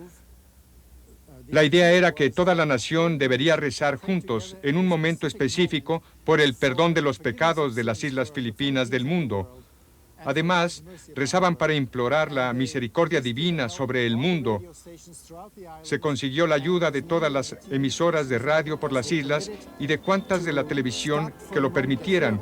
la idea era que toda la nación debería rezar juntos en un momento específico por el perdón de los pecados de las islas Filipinas del mundo. Además, rezaban para implorar la misericordia divina sobre el mundo. Se consiguió la ayuda de todas las emisoras de radio por las islas y de cuantas de la televisión que lo permitieran.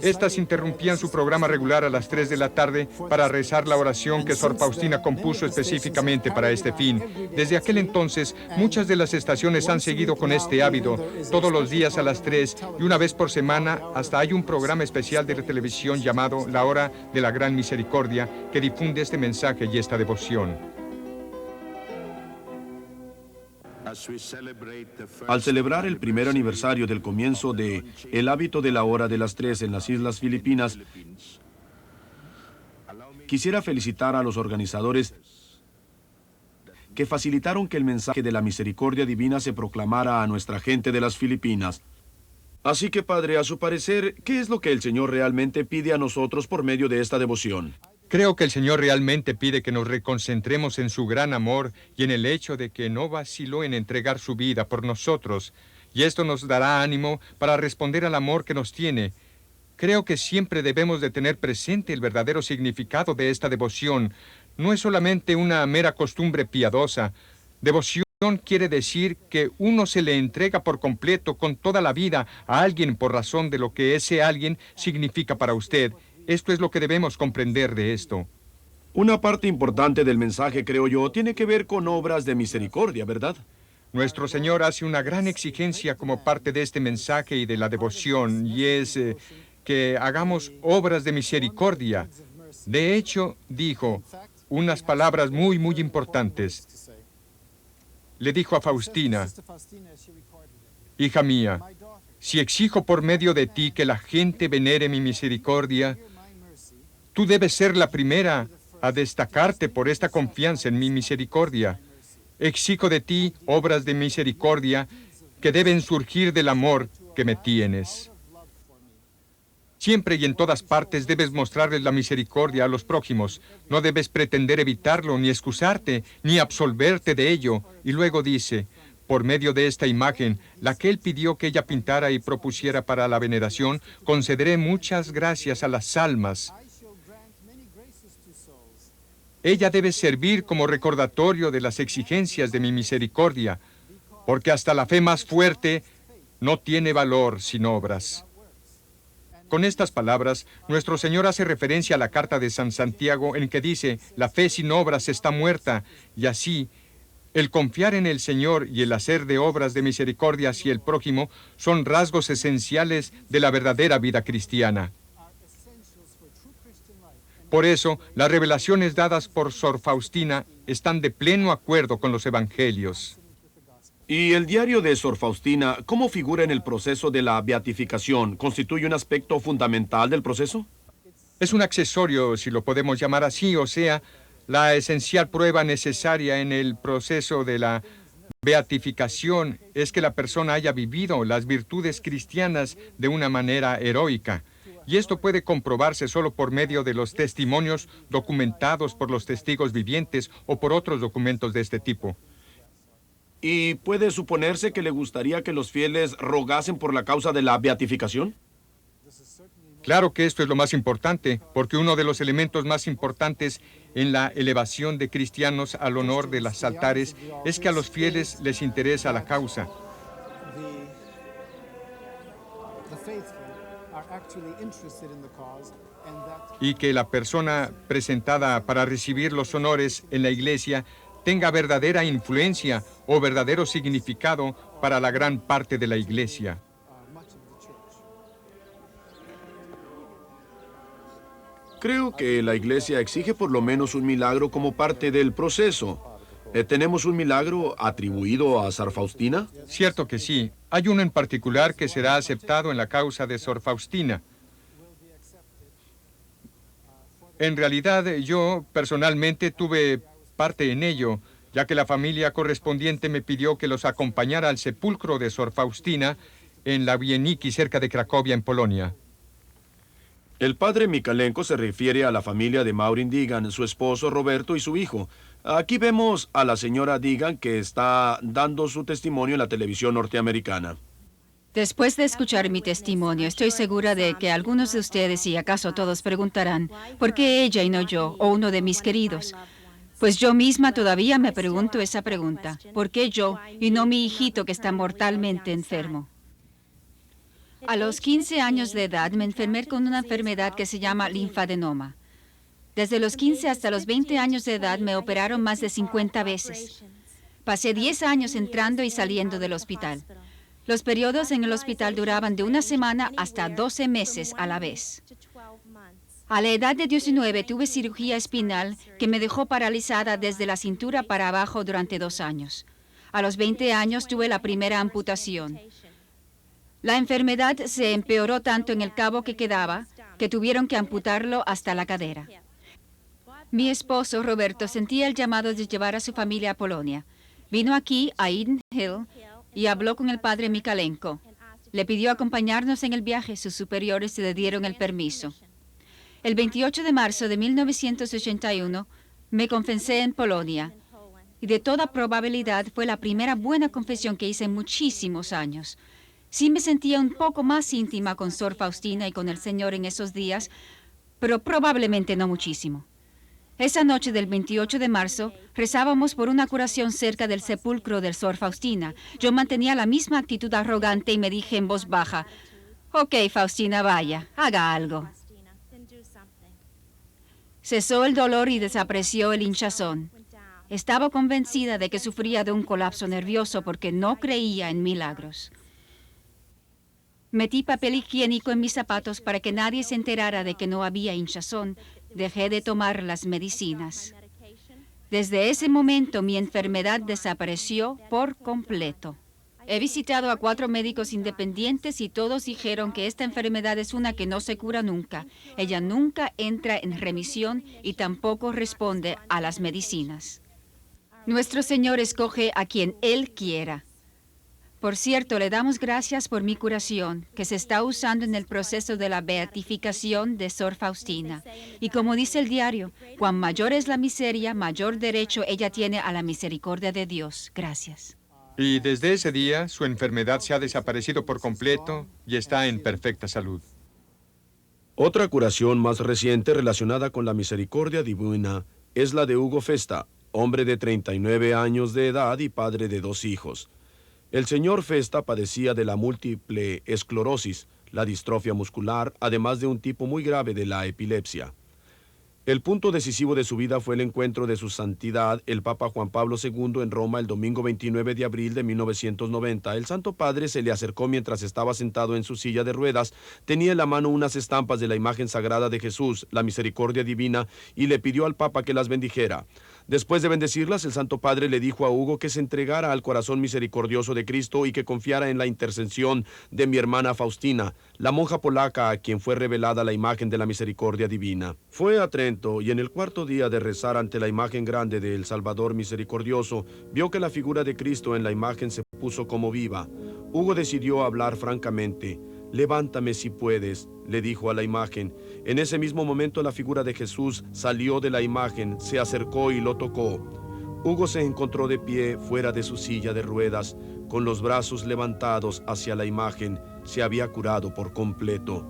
Estas interrumpían su programa regular a las 3 de la tarde para rezar la oración que Sor Faustina compuso específicamente para este fin. Desde aquel entonces, muchas de las estaciones han seguido con este hábito, todos los días a las 3 y una vez por semana, hasta hay un programa especial de la televisión llamado La Hora de la Gran Misericordia que difunde este mensaje y esta devoción. Al celebrar el primer aniversario del comienzo de El hábito de la hora de las 3 en las Islas Filipinas, quisiera felicitar a los organizadores que facilitaron que el mensaje de la misericordia divina se proclamara a nuestra gente de las Filipinas. Así que, Padre, a su parecer, ¿qué es lo que el Señor realmente pide a nosotros por medio de esta devoción? Creo que el Señor realmente pide que nos reconcentremos en su gran amor y en el hecho de que no vaciló en entregar su vida por nosotros, y esto nos dará ánimo para responder al amor que nos tiene. Creo que siempre debemos de tener presente el verdadero significado de esta devoción. No es solamente una mera costumbre piadosa. Devoción quiere decir que uno se le entrega por completo, con toda la vida, a alguien por razón de lo que ese alguien significa para usted. Esto es lo que debemos comprender de esto. Una parte importante del mensaje, creo yo, tiene que ver con obras de misericordia, ¿verdad? Nuestro Señor hace una gran exigencia como parte de este mensaje y de la devoción, y es que hagamos obras de misericordia. De hecho, dijo unas palabras muy, muy importantes. Le dijo a Faustina: hija mía, si exijo por medio de ti que la gente venere mi misericordia, tú debes ser la primera a destacarte por esta confianza en mi misericordia. Exijo de ti obras de misericordia que deben surgir del amor que me tienes. Siempre y en todas partes debes mostrarles la misericordia a los prójimos. No debes pretender evitarlo, ni excusarte, ni absolverte de ello. Y luego dice: por medio de esta imagen, la que él pidió que ella pintara y propusiera para la veneración, concederé muchas gracias a las almas. Ella debe servir como recordatorio de las exigencias de mi misericordia, porque hasta la fe más fuerte no tiene valor sin obras. Con estas palabras, nuestro Señor hace referencia a la carta de San Santiago en que dice: la fe sin obras está muerta, y así, el confiar en el Señor y el hacer de obras de misericordia hacia el prójimo son rasgos esenciales de la verdadera vida cristiana. Por eso, las revelaciones dadas por Sor Faustina están de pleno acuerdo con los evangelios. ¿Y el diario de Sor Faustina, cómo figura en el proceso de la beatificación? ¿Constituye un aspecto fundamental del proceso? Es un accesorio, si lo podemos llamar así, o sea, la esencial prueba necesaria en el proceso de la beatificación es que la persona haya vivido las virtudes cristianas de una manera heroica. Y esto puede comprobarse solo por medio de los testimonios documentados por los testigos vivientes o por otros documentos de este tipo. ¿Y puede suponerse que le gustaría que los fieles rogasen por la causa de la beatificación? Claro que esto es lo más importante, porque uno de los elementos más importantes en la elevación de cristianos al honor de los altares es que a los fieles les interesa la causa. Y que la persona presentada para recibir los honores en la iglesia tenga verdadera influencia o verdadero significado para la gran parte de la iglesia. Creo que la iglesia exige por lo menos un milagro como parte del proceso. ¿Tenemos un milagro atribuido a Sor Faustina? Cierto que sí. Hay uno en particular que será aceptado en la causa de Sor Faustina. En realidad, yo personalmente tuve parte en ello, ya que la familia correspondiente me pidió que los acompañara al sepulcro de Sor Faustina en Ławieniki, cerca de Cracovia, en Polonia. El padre Mikalenko se refiere a la familia de Maureen Digan, su esposo Roberto y su hijo. Aquí vemos a la señora Digan que está dando su testimonio en la televisión norteamericana. Después de escuchar mi testimonio, estoy segura de que algunos de ustedes, y acaso todos, preguntarán, ¿por qué ella y no yo, o uno de mis queridos? Pues yo misma todavía me pregunto esa pregunta. ¿Por qué yo y no mi hijito que está mortalmente enfermo? A los 15 años de edad me enfermé con una enfermedad que se llama linfadenoma. Desde los 15 hasta los 20 años de edad me operaron más de 50 veces. Pasé 10 años entrando y saliendo del hospital. Los periodos en el hospital duraban de una semana hasta 12 meses a la vez. A la edad de 19 tuve cirugía espinal que me dejó paralizada desde la cintura para abajo durante 2 años. A los 20 años tuve la primera amputación. La enfermedad se empeoró tanto en el cabo que quedaba que tuvieron que amputarlo hasta la cadera. Mi esposo, Roberto, sentía el llamado de llevar a su familia a Polonia. Vino aquí, a Eden Hill, y habló con el padre Mikalenko. Le pidió acompañarnos en el viaje. Sus superiores le dieron el permiso. El 28 de marzo de 1981 me confesé en Polonia, y de toda probabilidad fue la primera buena confesión que hice en muchísimos años. Sí me sentía un poco más íntima con Sor Faustina y con el Señor en esos días, pero probablemente no muchísimo. Esa noche del 28 de marzo, rezábamos por una curación cerca del sepulcro del Sor Faustina. Yo mantenía la misma actitud arrogante y me dije en voz baja, «Ok, Faustina, vaya, haga algo». Cesó el dolor y desapareció el hinchazón. Estaba convencida de que sufría de un colapso nervioso porque no creía en milagros. Metí papel higiénico en mis zapatos para que nadie se enterara de que no había hinchazón. Dejé de tomar las medicinas. Desde ese momento mi enfermedad desapareció por completo. He visitado a 4 médicos independientes y todos dijeron que esta enfermedad es una que no se cura nunca. Ella nunca entra en remisión y tampoco responde a las medicinas. Nuestro Señor escoge a quien Él quiera. Por cierto, le damos gracias por mi curación, que se está usando en el proceso de la beatificación de Sor Faustina. Y como dice el diario, cuan mayor es la miseria, mayor derecho ella tiene a la misericordia de Dios. Gracias. Y desde ese día, su enfermedad se ha desaparecido por completo y está en perfecta salud. Otra curación más reciente relacionada con la misericordia divina es la de Hugo Festa, hombre de 39 años de edad y padre de 2 hijos. El señor Festa padecía de la múltiple esclerosis, la distrofia muscular, además de un tipo muy grave de la epilepsia. El punto decisivo de su vida fue el encuentro de su santidad, el Papa Juan Pablo II, en Roma el domingo 29 de abril de 1990. El Santo Padre se le acercó mientras estaba sentado en su silla de ruedas, tenía en la mano unas estampas de la imagen sagrada de Jesús, la misericordia divina, y le pidió al Papa que las bendijera. Después de bendecirlas, el Santo Padre le dijo a Hugo que se entregara al corazón misericordioso de Cristo y que confiara en la intercesión de mi hermana Faustina, la monja polaca a quien fue revelada la imagen de la misericordia divina. Fue a Trento y en el 4º día de rezar ante la imagen grande del Salvador misericordioso, vio que la figura de Cristo en la imagen se puso como viva. Hugo decidió hablar francamente. «Levántame si puedes», le dijo a la imagen. En ese mismo momento la figura de Jesús salió de la imagen, se acercó y lo tocó. Hugo se encontró de pie fuera de su silla de ruedas, con los brazos levantados hacia la imagen. Se había curado por completo.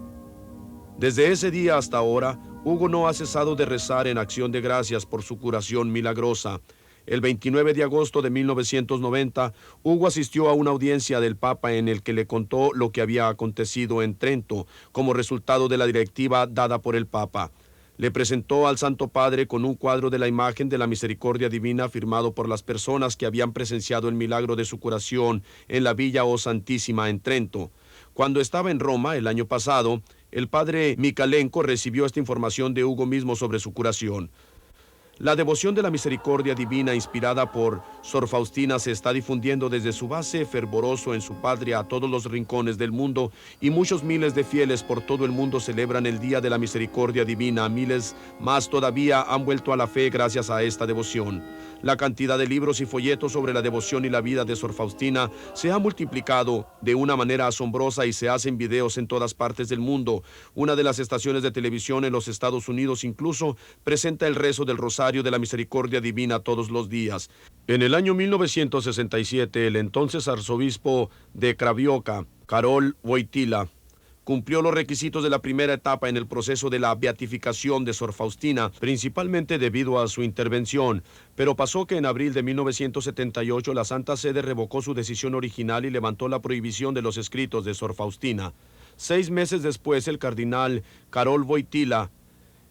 Desde ese día hasta ahora, Hugo no ha cesado de rezar en acción de gracias por su curación milagrosa. El 29 de agosto de 1990, Hugo asistió a una audiencia del Papa en el que le contó lo que había acontecido en Trento como resultado de la directiva dada por el Papa. Le presentó al Santo Padre con un cuadro de la imagen de la misericordia divina firmado por las personas que habían presenciado el milagro de su curación en la Villa O Santísima en Trento. Cuando estaba en Roma el año pasado, el padre Mikalenko recibió esta información de Hugo mismo sobre su curación. La devoción de la misericordia divina inspirada por Sor Faustina se está difundiendo desde su base fervoroso en su patria a todos los rincones del mundo, y muchos miles de fieles por todo el mundo celebran el Día de la Misericordia Divina. Miles más todavía han vuelto a la fe gracias a esta devoción. La cantidad de libros y folletos sobre la devoción y la vida de Sor Faustina se ha multiplicado de una manera asombrosa y se hacen videos en todas partes del mundo. Una de las estaciones de televisión en los Estados Unidos incluso presenta el rezo del Rosario de la Misericordia Divina todos los días. En el año 1967, el entonces arzobispo de Craiova, Karol Wojtyła, cumplió los requisitos de la primera etapa en el proceso de la beatificación de Sor Faustina, principalmente debido a su intervención. Pero pasó que en abril de 1978 la Santa Sede revocó su decisión original y levantó la prohibición de los escritos de Sor Faustina. 6 meses después, el cardenal Karol Wojtyła,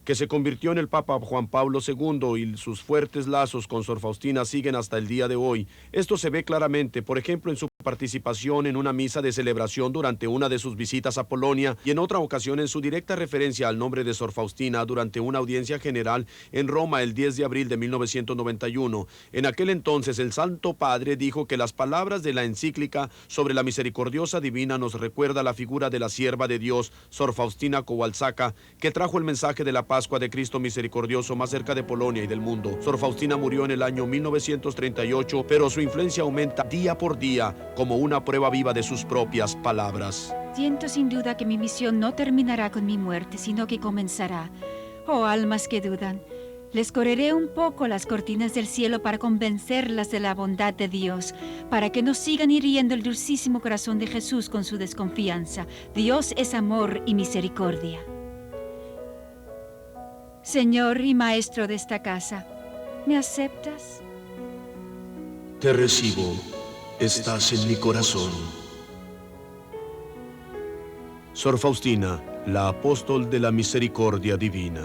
que se convirtió en el Papa Juan Pablo II, y sus fuertes lazos con Sor Faustina siguen hasta el día de hoy. Esto se ve claramente, por ejemplo, en su participación en una misa de celebración durante una de sus visitas a Polonia, y en otra ocasión en su directa referencia al nombre de Sor Faustina durante una audiencia general en Roma el 10 de abril de 1991. En aquel entonces el Santo Padre dijo que las palabras de la encíclica sobre la misericordiosa divina nos recuerda la figura de la sierva de Dios, Sor Faustina Kowalska, que trajo el mensaje de la Pascua de Cristo misericordioso más cerca de Polonia y del mundo. Sor Faustina murió en el año 1938, pero su influencia aumenta día por día como una prueba viva de sus propias palabras. Siento sin duda que mi misión no terminará con mi muerte, sino que comenzará. Oh, almas que dudan, les correré un poco las cortinas del cielo para convencerlas de la bondad de Dios, para que no sigan hiriendo el dulcísimo corazón de Jesús con su desconfianza. Dios es amor y misericordia. Señor y Maestro de esta casa, ¿me aceptas? Te recibo, estás en mi corazón. Sor Faustina, la apóstol de la misericordia divina.